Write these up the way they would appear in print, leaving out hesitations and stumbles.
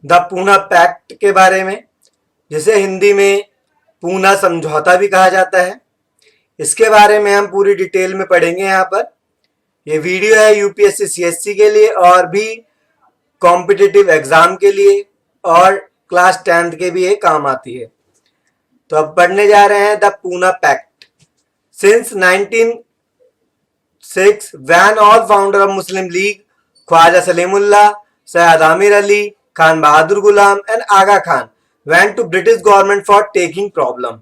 The Poona pact के बारे में, जिसे हिंदी में पूना समझौता भी कहा जाता है। इसके बारे में हम पूरी डिटेल में पढ़ेंगे यहाँ पर। ये वीडियो है यूपीएससी सीएससी के लिए और भी कॉम्पिटिटिव एग्जाम के लिए और क्लास 10th के भी ये काम आती है। तो अब पढ़ने जा रहे हैं the Poona pact. Since 1906 when all founder of Muslim League Khwaja Salimullah, Syed Ameer Ali, Khan Bahadur Ghulam and Aga Khan went to British government for taking problem.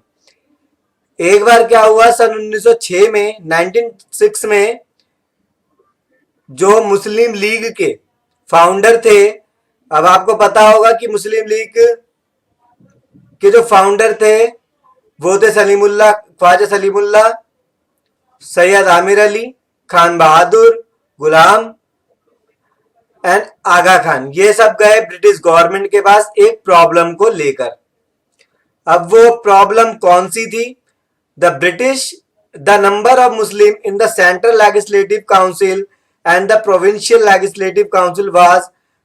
एक बार क्या हुआ, सन 1906 में 1906 में जो मुस्लिम लीग के फाउंडर थे, अब आपको पता होगा कि मुस्लिम लीग के जो फाउंडर थे वो थे सलीमुल्लाह, ख्वाजा सलीमुल्लाह, सैयद आमिर अली, खान बहादुर गुलाम एंड आगा खान। ये सब गए ब्रिटिश गवर्नमेंट के पास एक प्रॉब्लम को लेकर। अब वो प्रॉब्लम कौन सी थी? The number of Muslim in the central legislative council and the provincial legislative council was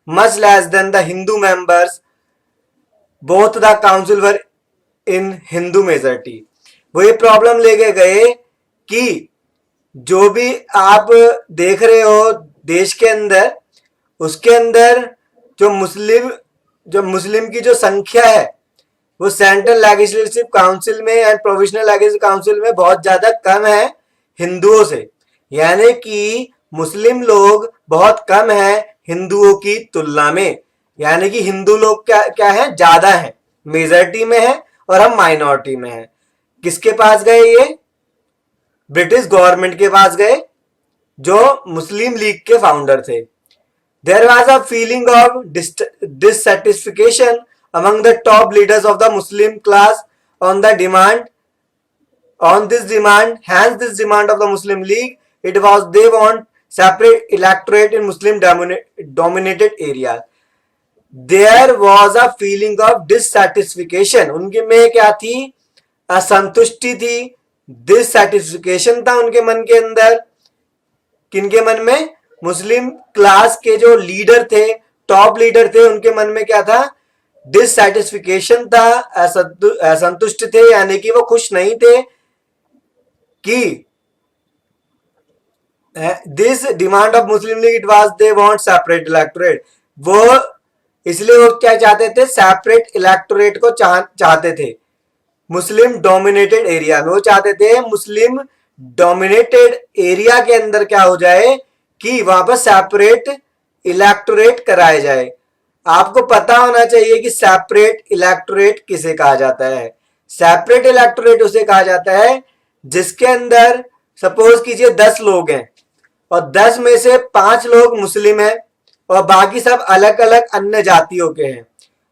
much less than the Hindu members, both the council were in Hindu majority. वो ये प्रॉब्लम लेके गए कि जो भी आप देख रहे हो देश के अंदर, उसके अंदर जो मुस्लिम की जो संख्या है वो सेंट्रल लेजिस्लेटिव काउंसिल में एंड प्रोविजनल लेजिस्लेटिव काउंसिल में बहुत ज्यादा कम है हिंदुओं से। यानी कि मुस्लिम लोग बहुत कम है हिंदुओं की तुलना में। यानी कि हिंदू लोग क्या है, ज्यादा है, मेजॉरिटी में है और हम माइनॉरिटी में है। किसके पास गए? ये ब्रिटिश गवर्नमेंट के पास गए जो मुस्लिम लीग के फाउंडर थे। There was a feeling of dissatisfaction among the top leaders of the Muslim class on this demand. Hence, this demand of the Muslim League, it was they want separate electorate in Muslim dominated areas. There was a feeling of dissatisfaction. उनके में क्या थी? असंतुष्टि थी, dissatisfaction था उनके मन के अंदर। किनके मन में? मुस्लिम क्लास के जो लीडर थे, टॉप लीडर थे, उनके मन में क्या था? डिससैटिस्फिकेशन था, असंतुष्ट थे, यानी कि वो खुश नहीं थे कि this demand of Muslim league it was they want separate electorate. वो इसलिए वो क्या चाहते थे? सेपरेट इलेक्टोरेट को चाहते थे मुस्लिम डोमिनेटेड एरिया में। वो चाहते थे मुस्लिम डोमिनेटेड एरिया के अंदर क्या हो जाए कि वहां पर सेपरेट इलेक्टोरेट कराया जाए। आपको पता होना चाहिए कि सेपरेट इलेक्टोरेट किसे कहा जाता है। सेपरेट इलेक्टोरेट उसे कहा जाता है जिसके अंदर सपोज कीजिए 10 लोग हैं और 10 में से 5 लोग मुस्लिम हैं और बाकी सब अलग अलग अन्य जातियों के हैं।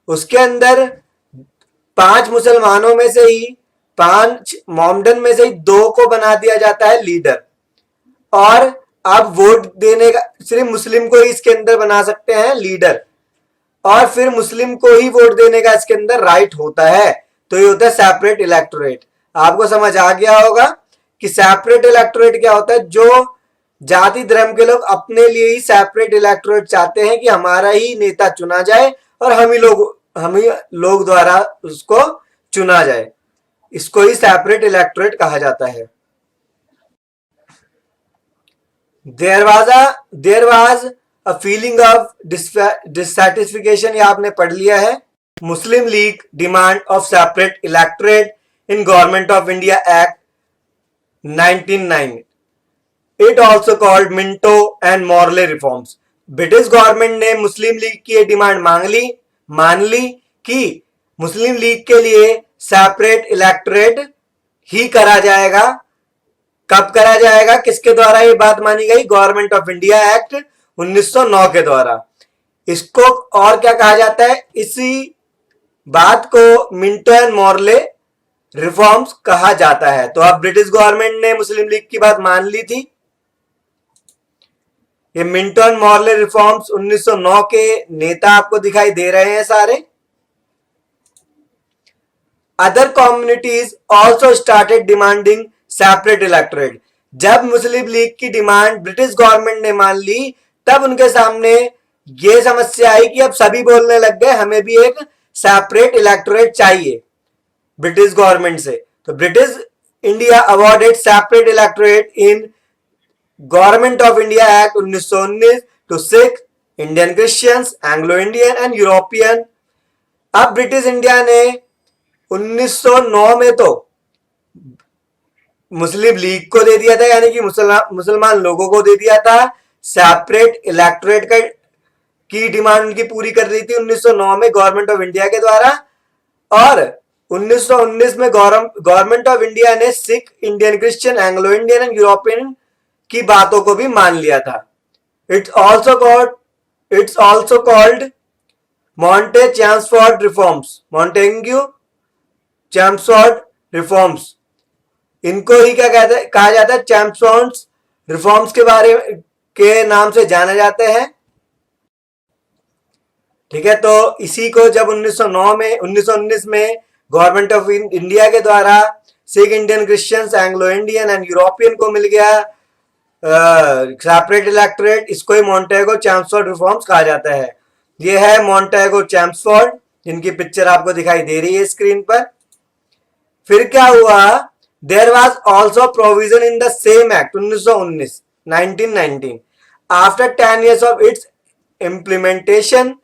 उसके अंदर 5 मुसलमानों में से ही, 5 मोमडन में से ही 2 को बना दिया जाता है लीडर, और आप वोट देने का सिर्फ मुस्लिम को ही इसके अंदर बना सकते हैं लीडर, और फिर मुस्लिम को ही वोट देने का इसके अंदर राइट होता है। तो ये होता है सेपरेट इलेक्टोरेट। आपको समझ आ गया होगा कि सेपरेट इलेक्टोरेट क्या होता है। जो जाति धर्म के लोग अपने लिए ही सेपरेट इलेक्टोरेट चाहते हैं कि हमारा ही नेता चुना जाए और हम ही लोग द्वारा उसको चुना जाए, इसको ही सेपरेट इलेक्टोरेट कहा जाता है। There was a feeling of dissatisfaction, ये आपने पढ़ लिया है। Muslim League demand of separate electorate in government of India Act 1909, it also called Minto and Morley reforms. British government ने मुस्लिम लीग की ये डिमांड मान ली कि मुस्लिम लीग के लिए सेपरेट इलेक्टोरेट ही करा जाएगा। कब करा जाएगा? किसके द्वारा ये बात मानी गई? गवर्नमेंट ऑफ इंडिया एक्ट 1909 के द्वारा। इसको और क्या कहा जाता है? इसी बात को मिंटो एंड मॉर्ले रिफॉर्म्स कहा जाता है। तो अब ब्रिटिश गवर्नमेंट ने मुस्लिम लीग की बात मान ली थी। ये मिंटो एंड मॉर्ले रिफॉर्म्स 1909 के नेता आपको दिखाई दे रहे हैं सारे। Other communities also started demanding separate electorate. जब मुस्लिम लीग की डिमांड ब्रिटिश गवर्नमेंट ने मान ली, तब उनके सामने ये समस्या आई कि अब सभी बोलने लग गए हमें भी एक सेपरेट इलेक्टोरेट चाहिए ब्रिटिश गवर्नमेंट से। तो British India awarded separate electorate in government of India act 1919 to Sikh Indian Christians, Anglo Indian and European. अब ब्रिटिश इंडिया ने 1909 में तो मुस्लिम लीग को दे दिया था, यानी कि मुसलमान लोगों को दे दिया था सेपरेट इलेक्टोरेट का की डिमांड उनकी पूरी कर दी थी 1909 में गवर्नमेंट ऑफ इंडिया के द्वारा। और 1919 में गवर्नमेंट ऑफ इंडिया ने Sikh, Indian Christian, Anglo Indian and European की बातों को भी मान लिया था। It's also called Monte Chelmsford reforms, Montagu Chelmsford reforms. इनको ही क्या कहा जाता है, चैम्सफोर्ड रिफॉर्म्स के नाम से जाने जाते हैं। ठीक है, तो इसी को जब 1919 में गवर्नमेंट ऑफ इंडिया के द्वारा Sikh, Indian Christians, Anglo Indian and European को मिल गया सेपरेट इलेक्टोरेट, इसको ही मॉन्टेगो चैम्सफोर्ड रिफॉर्म्स कहा जाता है। ये है मॉन्टेगो चैम्सफोर्ड, जिनकी पिक्चर आपको दिखाई दे रही है स्क्रीन पर। फिर क्या हुआ, there was also provision in the same act 1919 after 10 years of its implementation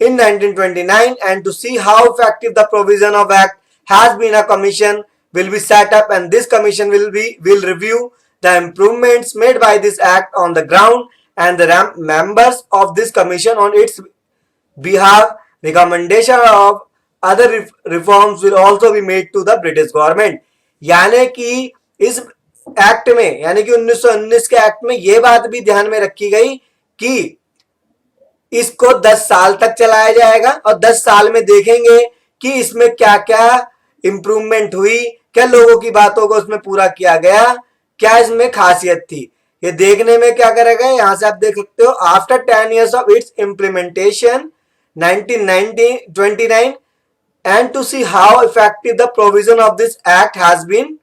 in 1929, and to see how effective the provision of act has been, a commission will be set up, and this commission will review the improvements made by this act on the ground, and the members of this commission on its behalf recommendation of other reforms will also be made to the British government। यानी कि इस act में, यानी कि 1919 के act में यह बात भी ध्यान में रखी गई कि इसको 10 साल तक चलाया जाएगा और 10 साल में देखेंगे कि इसमें क्या क्या इंप्रूवमेंट हुई, क्या लोगों की बातों को उसमें पूरा किया गया, क्या इसमें खासियत थी। ये देखने में क्या करेगा, यहां से आप देख सकते हो, after 10 years of its implementation 1929 and to see how effective the provision of this act has been,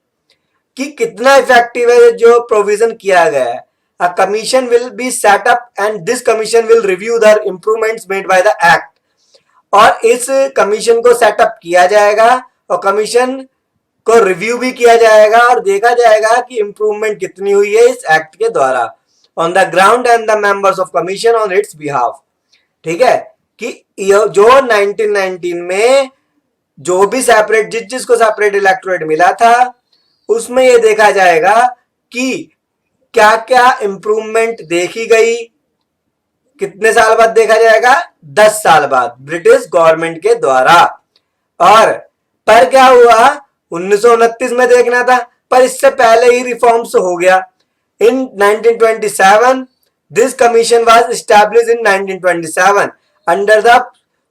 कि कितना इफेक्टिव है जो प्रोविजन किया गया है। A commission will be set up and this commission will review the improvements made by the act। और इस commission को सेटअप किया जाएगा और कमीशन को रिव्यू भी किया जाएगा और देखा जाएगा कि इंप्रूवमेंट कितनी हुई है इस एक्ट के द्वारा on the ground and the members of commission on it's behalf. ठीक है, कि जो 1919 में जो भी सेपरेट जिसको सेपरेट इलेक्टोरेट मिला था उसमें यह देखा जाएगा कि क्या क्या इंप्रूवमेंट देखी गई, कितने साल बाद देखा जाएगा, 10 साल बाद ब्रिटिश गवर्नमेंट के द्वारा। और पर क्या हुआ, 1929 में देखना था, पर इससे पहले ही रिफॉर्म्स हो गया। In 1927 this commission was established in 1927 under the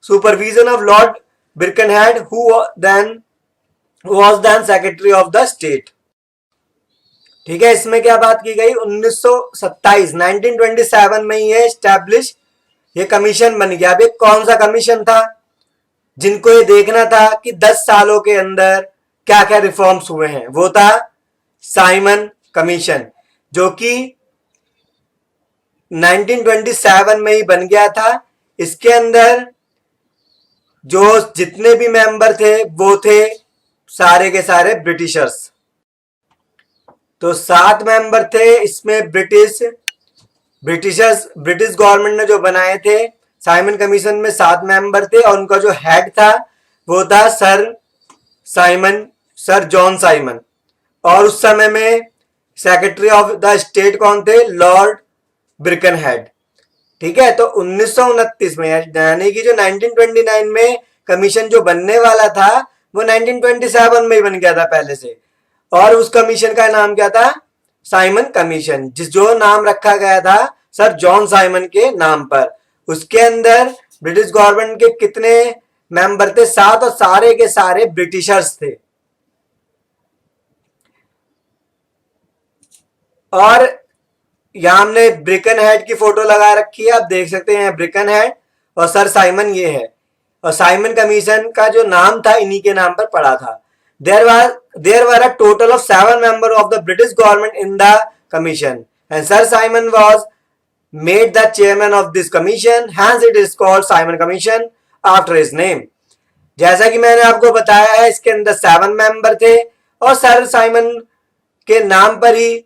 supervision of Lord Birkenhead who was then secretary of the state. ठीक है, इसमें क्या बात की गई, 1927 में ये एस्टैब्लिश ये कमीशन बन गया। अब ये कौन सा कमीशन था, जिनको ये देखना था कि 10 सालों के अंदर क्या क्या रिफॉर्म्स हुए हैं, वो था साइमन कमीशन, जो कि 1927 में ही बन गया था। इसके अंदर जो जितने भी मेंबर थे वो थे सारे के सारे ब्रिटिशर्स। तो 7 मेंबर थे इसमें, ब्रिटिश गवर्नमेंट ने जो बनाए थे साइमन कमीशन में 7 मेंबर थे और उनका जो हेड था वो था सर जॉन साइमन। और उस समय में सेक्रेटरी ऑफ द स्टेट कौन थे, लॉर्ड बिरकनहेड। ठीक है, तो 1929 में यानी कि जो 1929 में कमीशन जो बनने वाला था वो 1927 में ही बन गया था पहले से। और उस कमीशन का नाम क्या था, साइमन कमीशन, जो नाम रखा गया था सर जॉन साइमन के नाम पर। उसके अंदर ब्रिटिश गवर्नमेंट के कितने मेंबर थे, 7, और सारे के सारे ब्रिटिशर्स थे। और यहां हमने ब्रिकन हेड की फोटो लगा रखी है, आप देख सकते हैं ब्रिकन हेड और सर साइमन ये है। और साइमन कमीशन का जो नाम था इन्हीं के नाम पर पड़ा था। There were a total of 7 members of the British government in the commission, and Sir Simon was made the chairman of this commission, hence it is called Simon Commission after his name. जैसा कि मैंने आपको बताया है, इसके अंदर 7 member थे और सर साइमन के नाम पर ही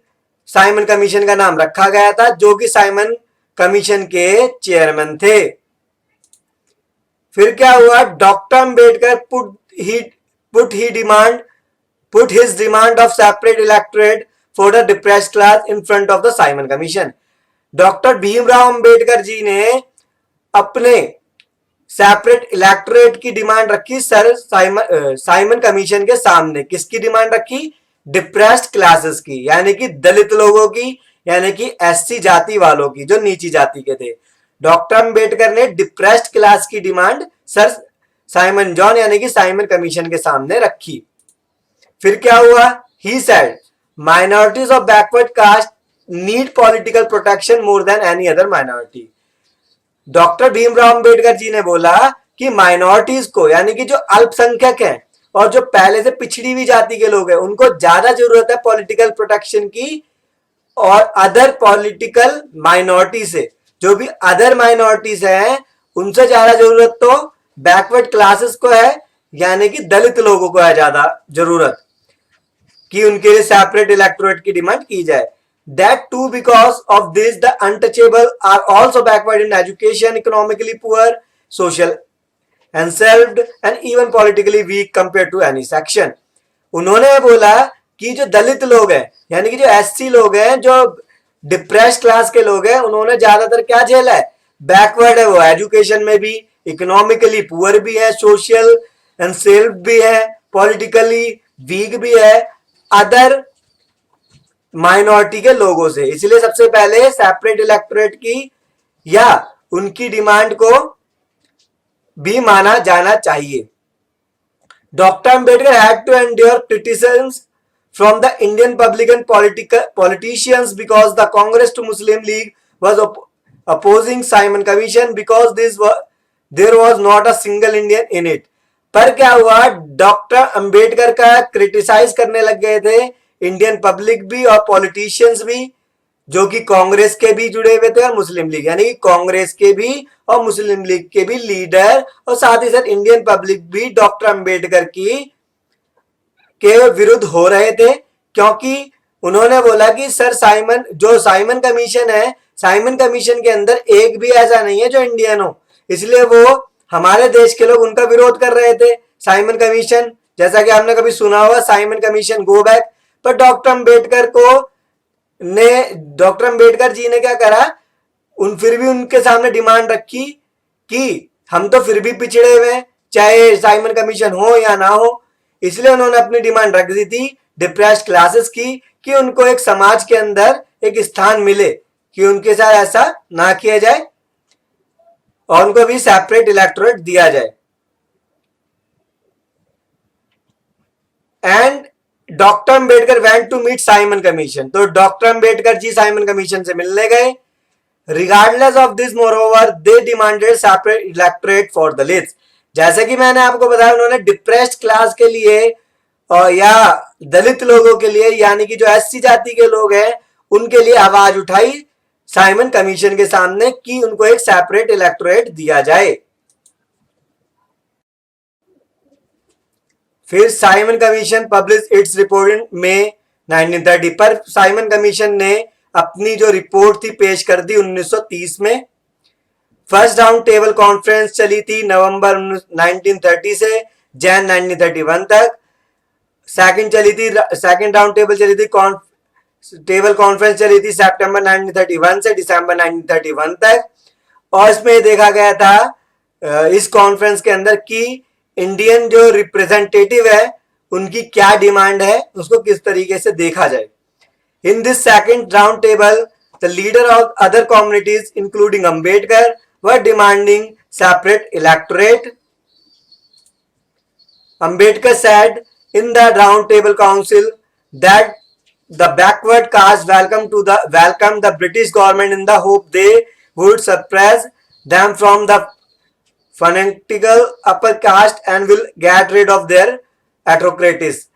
साइमन कमीशन का नाम रखा गया था, जो कि साइमन कमीशन के चेयरमैन थे। फिर क्या हुआ, doctor Ambedkar put his demand of separate electorate for the depressed class in front of the Simon Commission. Doctor Bhimrao Ambedkar ji ने अपने सेपरेट इलेक्टोरेट की डिमांड रखी सर साइमन कमीशन के सामने। किसकी डिमांड रखी? डिप्रेस्ड क्लासेस की, यानी कि दलित लोगों की, यानी कि एससी जाति वालों की, जो नीची जाति के थे। डॉक्टर अंबेडकर ने डिप्रेस्ड क्लास की डिमांड सर साइमन जॉन यानी कि साइमन कमीशन के सामने रखी। फिर क्या हुआ, he said minorities of backward caste need political protection more than any other minority. Doctor Bhimrao Ambedkar ji ने बोला कि माइनॉरिटीज को, यानी कि जो अल्पसंख्यक हैं और जो पहले से पिछड़ी हुई जाति के लोग हैं, उनको ज्यादा जरूरत है पॉलिटिकल प्रोटेक्शन की और अदर पॉलिटिकल माइनॉरिटी से। जो भी अदर माइनॉरिटीज हैं उनसे ज्यादा जरूरत तो बैकवर्ड क्लासेस को है, यानी कि दलित लोगों को है ज्यादा जरूरत कि उनके लिए सेपरेट इलेक्टोरेट की डिमांड की जाए। That too because of this the untouchable are also backward in education, economically poor, social unserved and even politically weak compared to any section. उन्होंने बोला कि जो दलित लोग हैं, यानी कि जो एससी लोग हैं, जो डिप्रेस्ड क्लास के लोग हैं, उन्होंने ज्यादातर क्या झेला है? बैकवर्ड है वो, एजुकेशन में भी, इकोनॉमिकली पुअर भी है, सोशल अनसेल्फ भी है, पॉलिटिकली वीक भी है अदर माइनॉरिटी के लोगों से। इसलिए सबसे पहले सेपरेट इलेक्टोरेट की या उनकी डिमांड को भी माना जाना चाहिए। Doctor Ambedkar had to endure criticisms from the Indian public and politicians because the Congress too Muslim League was opposing Simon commission because there was not a single Indian in it. पर क्या हुआ, डॉक्टर अंबेडकर का क्रिटिसाइज करने लग गए थे इंडियन पब्लिक भी और पॉलिटिशियंस भी, जो कि कांग्रेस के भी जुड़े हुए थे और मुस्लिम लीग, यानी कि कांग्रेस के भी और मुस्लिम लीग के भी लीडर और साथ ही साथ इंडियन पब्लिक भी डॉक्टर अंबेडकर के विरुद्ध हो रहे थे। क्योंकि उन्होंने बोला कि सर साइमन कमीशन है, साइमन कमीशन के अंदर एक भी ऐसा नहीं है जो इंडियन हो, इसलिए वो हमारे देश के लोग उनका विरोध कर रहे थे। साइमन कमीशन, जैसा कि आपने कभी सुना होगा, साइमन कमीशन गो बैक। पर डॉक्टर अंबेडकर जी ने क्या करा, फिर भी उनके सामने डिमांड रखी कि हम तो फिर भी पिछड़े हुए हैं, चाहे साइमन कमीशन हो या ना हो। इसलिए उन्होंने अपनी डिमांड रख दी थी डिप्रेस्ड क्लासेस की, कि उनको एक समाज के अंदर एक स्थान मिले, कि उनके साथ ऐसा ना किया जाए और उनको भी सेपरेट इलेक्टोरेट दिया जाए। And doctor Ambedkar went to meet Simon commission, तो doctor Ambedkar ji Simon commission से मिलने गए। Regardless of this moreover they demanded separate electorate for Dalits. जैसे कि मैंने आपको बताया, उन्होंने डिप्रेस्ड क्लास के लिए और या दलित लोगों के लिए, यानी कि जो एससी जाति के लोग हैं, उनके लिए आवाज उठाई साइमन कमीशन के सामने कि उनको एक सेपरेट इलेक्टोरेट दिया जाए। फिर Simon commission publish its report in May 1930, पर साइमन कमीशन ने अपनी जो रिपोर्ट थी पेश कर दी 1930 में। फर्स्ट राउंड टेबल कॉन्फ्रेंस चली थी नवंबर 1930 से जैन 1931 तक। सेकंड राउंड टेबल चली थी टेबल कॉन्फ्रेंस चली थी सितंबर 1931 से दिसंबर 1931 तक। और इसमें देखा गया था इस कॉन्फ्रेंस के अंदर कि इंडियन जो रिप्रेजेंटेटिव है उनकी क्या डिमांड है, उसको किस तरीके से देखा जाए। In this second round table the leader of other communities including Ambedkar were demanding separate electorate. Ambedkar said in the round table council that the backward caste welcomed the British government in the hope they would suppress them from the fanatical upper caste and will get rid of their autocracies।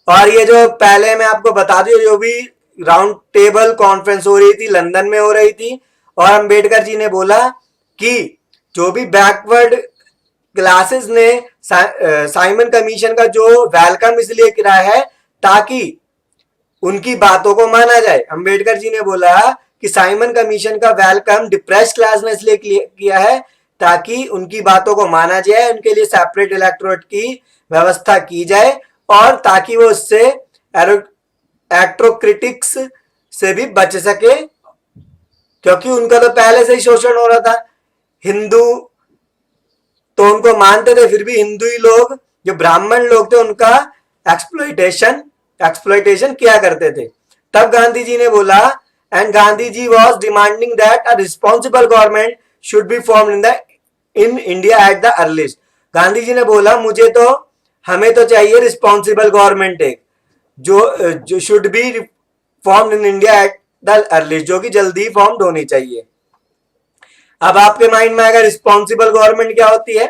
और ये जो पहले मैं आपको बता दूं, जो भी राउंड टेबल कॉन्फ्रेंस हो रही थी लंदन में हो रही थी, और अंबेडकर जी ने बोला कि जो भी बैकवर्ड क्लासेस ने साइमन कमीशन का जो वेलकम इसलिए किया है ताकि उनकी बातों को माना जाए। अंबेडकर जी ने बोला कि साइमन कमीशन का वेलकम डिप्रेस्ड क्लास ने इसलिए किया है ताकि उनकी बातों को माना जाए, उनके लिए सेपरेट इलेक्टोरेट की व्यवस्था की जाए और ताकि वो उससे एक्ट्रोक्रिटिक्स से भी बच सके, क्योंकि उनका तो पहले से ही शोषण हो रहा था। हिंदू तो उनको मानते थे, फिर भी हिंदू ही लोग जो ब्राह्मण लोग थे उनका एक्सप्लॉइटेशन किया करते थे। तब गांधी जी ने बोला, and Gandhi ji was demanding that a responsible government should be form in India at the earliest. Gandhi ji ने बोला हमें तो चाहिए रिस्पॉन्सिबल गवर्नमेंट एक जो should be form in India at the earliest, जो कि जल्दी फॉर्म होनी चाहिए। अब आपके माइंड में आएगा रिस्पॉन्सिबल गवर्नमेंट क्या होती है।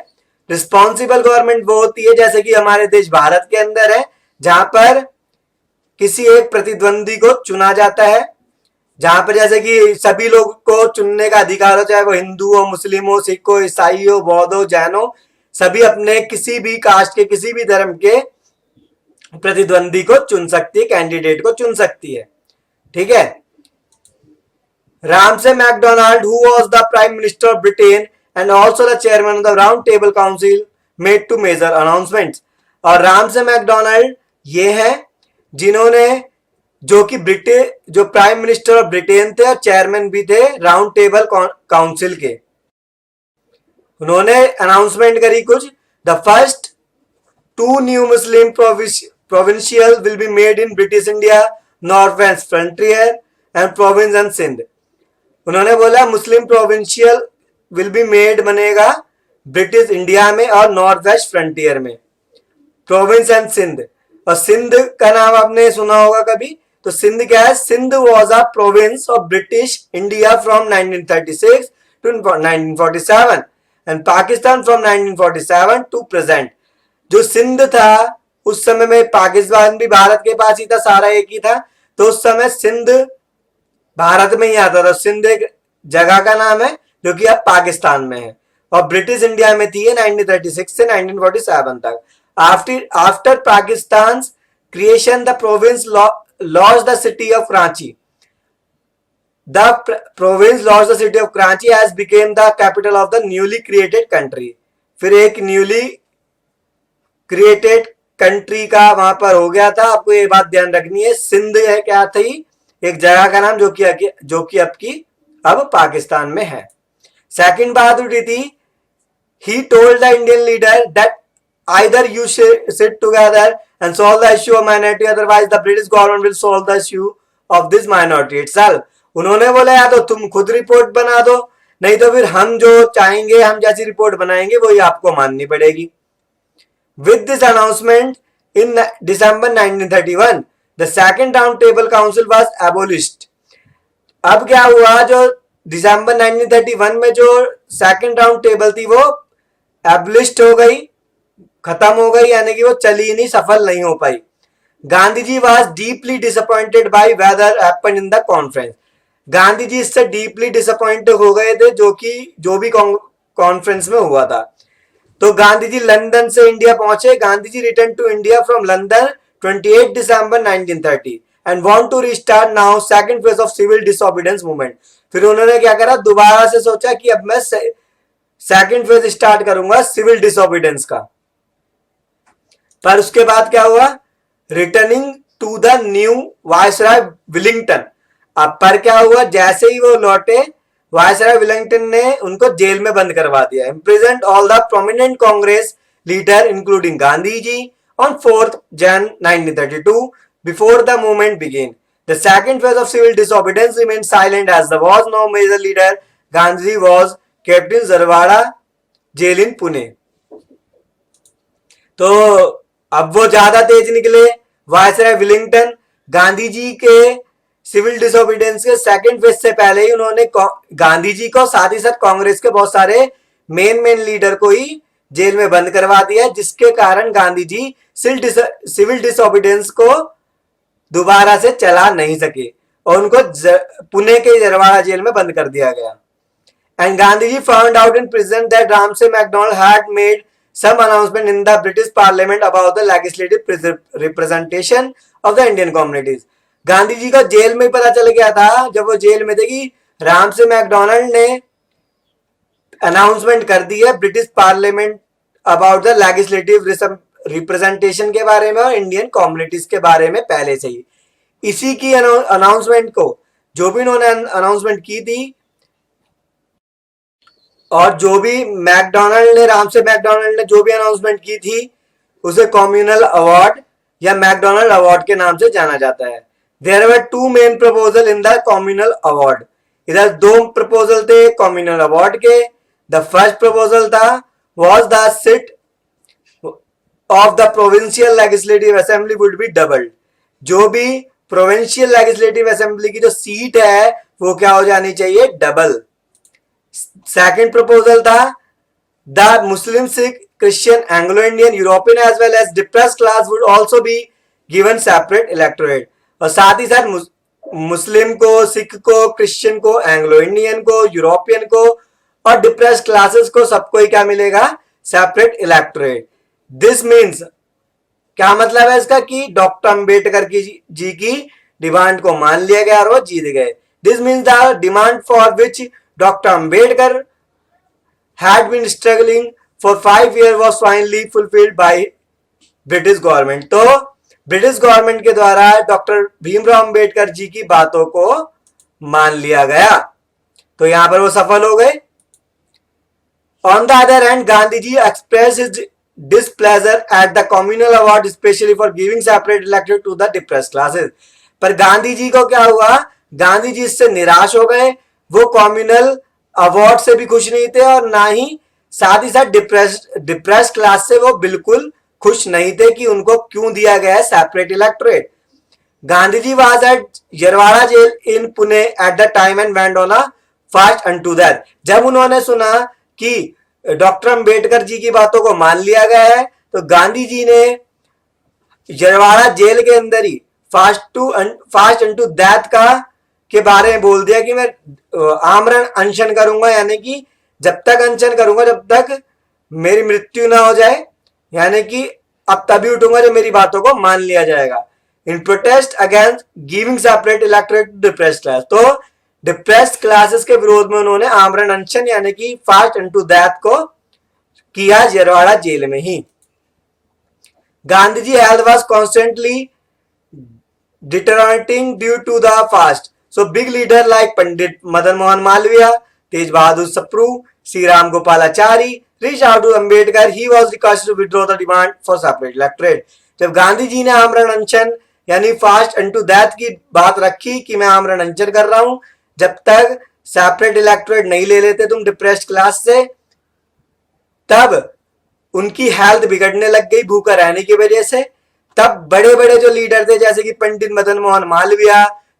रिस्पॉन्सिबल गवर्नमेंट वो होती है जैसे कि हमारे देश भारत के अंदर है, जहां पर किसी एक प्रतिद्वंदी को चुना जाता है, जहां पर जैसे कि सभी लोग को चुनने का अधिकार हो, चाहे वो हिंदू हो, मुस्लिम हो, सिख हो, ईसाई हो, बौद्ध हो, जैन हो, सभी अपने किसी भी कास्ट के किसी भी धर्म के प्रतिद्वंदी को चुन सकती है, कैंडिडेट को चुन सकती है। ठीक है। Ramsay MacDonald, who was the Prime Minister of Britain and also the chairman of the Round Table Council, made two major announcements. और रामसे मैकडोनाल्ड ये है जिन्होंने जो प्राइम मिनिस्टर ऑफ ब्रिटेन थे और चेयरमैन भी थे राउंड टेबल काउंसिल के। उन्होंने अनाउंसमेंट करी कुछ, the first 2 new Muslim provincial will be made in British India, Northwest Frontier and Province and Sindh। उन्होंने बोला मुस्लिम प्रोविंशियल विल बी मेड बनेगा ब्रिटिश इंडिया में और नॉर्थ वेस्ट फ्रंटियर में, प्रोविंस एंड सिंध। और सिंध का नाम आपने सुना होगा कभी, तो सिंध क्या है, Sindh was a province of British India from 1936 to 1947 and Pakistan from 1947 to present. जो सिंध था उस समय में पाकिस्तान भी भारत के पास ही था, सारा एक ही था, तो उस समय सिंध भारत में ही आता था। सिंध एक जगह का नाम है जो कि अब पाकिस्तान में है और ब्रिटिश इंडिया में थी 1936 से 1947 तक। After Pakistan creation the province lost the city of Karachi. The province lost the city of Karachi as became the capital of the newly created country. फिर एक न्यूली क्रिएटेड कंट्री का वहां पर हो गया था। आपको ये बात ध्यान रखनी है, सिंध है क्या थी, एक जगह का नाम जो कि अब पाकिस्तान में है। सेकंड बात उठी थी, he told the Indian leader that either you sit together and solve the issue of minority, otherwise the British government will solve the issue of this minority itself. उन्होंने बोला या तो तुम खुद रिपोर्ट बना दो, नहीं तो फिर हम जो चाहेंगे, हम जैसी रिपोर्ट बनाएंगे वही आपको माननी पड़ेगी। With this announcement in December 1931 the second round table council was abolished। अब क्या हुआ, जो दिसंबर 1931 में जो सेकंड राउंड टेबल थी वो एबलिश्ड हो गई, खत्म हो गई, यानी कि वो चली नहीं, सफल नहीं हो पाई। Gandhi ji was deeply disappointed by whatever happened in the conference. Gandhi ji इससे डीपली डिसअपॉइंटेड हो गए थे जो भी कॉन्फ्रेंस में हुआ था। तो गांधी जी लंदन से इंडिया पहुंचे। Gandhi ji return to India from London 28 December 1930 and want to restart now second phase of civil disobedience movement। फिर उन्होंने क्या करा, दोबारा से सोचा कि अब मैं सेकंड फेज स्टार्ट करूंगा सिविल डिसोबीडियंस का। पर उसके बाद क्या हुआ, returning to the new viceroy Willingdon. अब पर क्या हुआ, जैसे ही वो लौटे वायसराय विलिंगटन ने उनको जेल में बंद करवा दिया। Imprisoned all the prominent Congress leader including Gandhi ji on 4th Jan 1932 before the movement began। The second phase of civil disobedience remained silent as there was no major leader। Gandhi was kept in Zarwara jail in Pune। तो अब वो ज्यादा तेज निकले viceroy Willingdon. Gandhi ji के civil disobedience के second phase से पहले ही उन्होंने गांधी जी को साथ ही साथ कांग्रेस के बहुत सारे मेन लीडर को ही जेल में बंद करवा दिया, जिसके कारण गांधी जी सिविल डिसोबीडियंस को दोबारा से चला नहीं सके और उनको पुणे के जरवाड़ा जेल में बंद कर दिया गया। And Gandhiji found out in prison that Ramsay MacDonald had made some announcement in the British Parliament about the legislative representation of the Indian communities. Gandhi ji का जेल में पता चल गया था, जब वो जेल में थे, कि रामसे मैकडोनल्ड ने अनाउंसमेंट कर दी है British parliament about the legislative representation के बारे में और इंडियन कम्युनिटीज के बारे में पहले से ही। इसी की अनाउंसमेंट को, जो भी उन्होंने अनाउंसमेंट की थी और जो भी रामसे मैकडोनल्ड ने जो भी अनाउंसमेंट की थी, उसे कम्युनल अवार्ड या मैकडोनल्ड अवार्ड के नाम से जाना जाता है। There were two main proposal in the communal award. इधर दो प्रपोजल थे कम्युनल अवार्ड के। द फर्स्ट प्रपोजल था was the seat of the provincial legislative assembly would be doubled. जो भी प्रोविंशियल लेजिस्लेटिव असेंबली की जो सीट है वो क्या हो जानी चाहिए, डबल। सेकंड प्रपोजल था the Muslim, Sikh, Christian, Anglo Indian, European as well as depressed class would also be given separate electorate. और साथ ही साथ मुस्लिम को, सिख को, क्रिश्चियन को, एंग्लो इंडियन को, यूरोपियन को और डिप्रेस्ड क्लासेस को सबको ही क्या मिलेगा, सेपरेट इलेक्टोरेट। दिस मीन्स, क्या मतलब है इसका, कि डॉक्टर अंबेडकर जी की डिमांड को मान लिया गया और वो जीत गए। This means the demand for which Dr. Ambedkar had been struggling for 5 years was finally fulfilled by British government। तो ब्रिटिश गवर्नमेंट के द्वारा डॉक्टर भीमराव अंबेडकर जी की बातों को मान लिया गया, तो यहां पर वो सफल हो गए। On the other hand, Gandhiji expressed his displeasure at the communal award, especially for giving separate electorate to the depressed classes। पर गांधी जी को क्या हुआ, गांधी जी इससे निराश हो गए। वो कम्युनल अवार्ड से भी खुश नहीं थे और ना ही साथ डिप्रेस्ड क्लास से वो बिल्कुल खुश नहीं थे कि उनको क्यों दिया गया है separate electorate. Gandhi ji was at Yerwada jail in Pune at the time and went on a fast unto that. जब उन्होंने सुना कि डॉक्टर अंबेडकर जी की बातों को मान लिया गया है, तो गांधी जी ने जरवाड़ा जेल के अंदर ही फास्ट अनटू दैट का के बारे में बोल दिया कि मैं आमरण अनशन करूंगा, यानी कि जब तक अनशन करूंगा जब तक मेरी मृत्यु ना हो जाए, यानी कि अब तभी उठूंगा जब मेरी बातों को मान लिया जाएगा। In protest against giving separate electorate to depressed class. तो डिप्रेस्ड क्लासेस के विरोध में उन्होंने आमरण अनशन यानी कि फास्ट अनटू डेथ को किया जरवाड़ा जेल में ही। Gandhi ji health was constantly deteriorating due to the fast. So big leader like Pandit Madan Mohan Malviya, Tej Bahadur Sapru, Sri Ram Gopalachari reached out to Ambedkar. He was requested to withdraw the demand for separate electorate। जब गांधी जी ने आमरण अनशन यानी fast unto death की बात रखी कि मैं आमरण अनशन कर रहा हूं जब तक सेपरेट इलेक्टोरेट नहीं ले लेते तुम डिप्रेस्ड क्लास से, तब उनकी हेल्थ बिगड़ने लग गई भूखा रहने की वजह से। तब बड़े बड़े जो लीडर थे जैसे कि पंडित मदन मोहन मालवीय,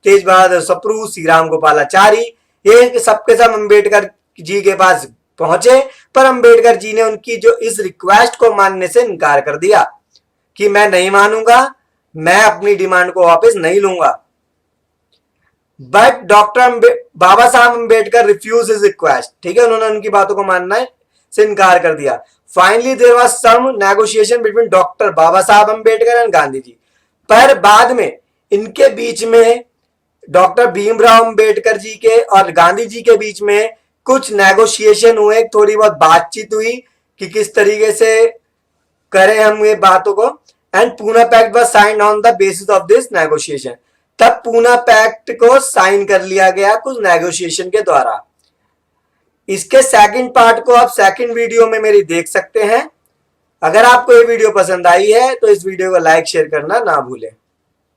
तेज बहादुर सप्रू, श्री राम गोपालाचारी, ये सबके सब अंबेडकर जी के पास पहुंचे, पर अंबेडकर जी ने उनकी जो इस रिक्वेस्ट को मानने से इनकार कर दिया कि मैं नहीं मानूंगा, मैं अपनी डिमांड को वापस नहीं लूंगा। But doctor Baba Saheb Ambedkar refuse his request. ठीक है, उन्होंने उनकी बातों को मानने से इनकार कर दिया। Finally there was some negotiation between doctor Baba Saheb Ambedkar and Gandhi जी। पर बाद में इनके बीच में डॉक्टर भीमराव अंबेडकर जी के और गांधी जी के बीच में कुछ नेगोशिएशन हुए, थोड़ी बहुत बातचीत हुई कि किस तरीके से करें हम ये बातों को। And Poona pact was signed on the basis of this negotiation. तब पूना पैक्ट को साइन कर लिया गया कुछ नेगोशिएशन के द्वारा। इसके सेकंड पार्ट को आप सेकंड वीडियो में मेरी देख सकते हैं। अगर आपको ये वीडियो पसंद आई है तो इस वीडियो को लाइक शेयर करना ना भूलें।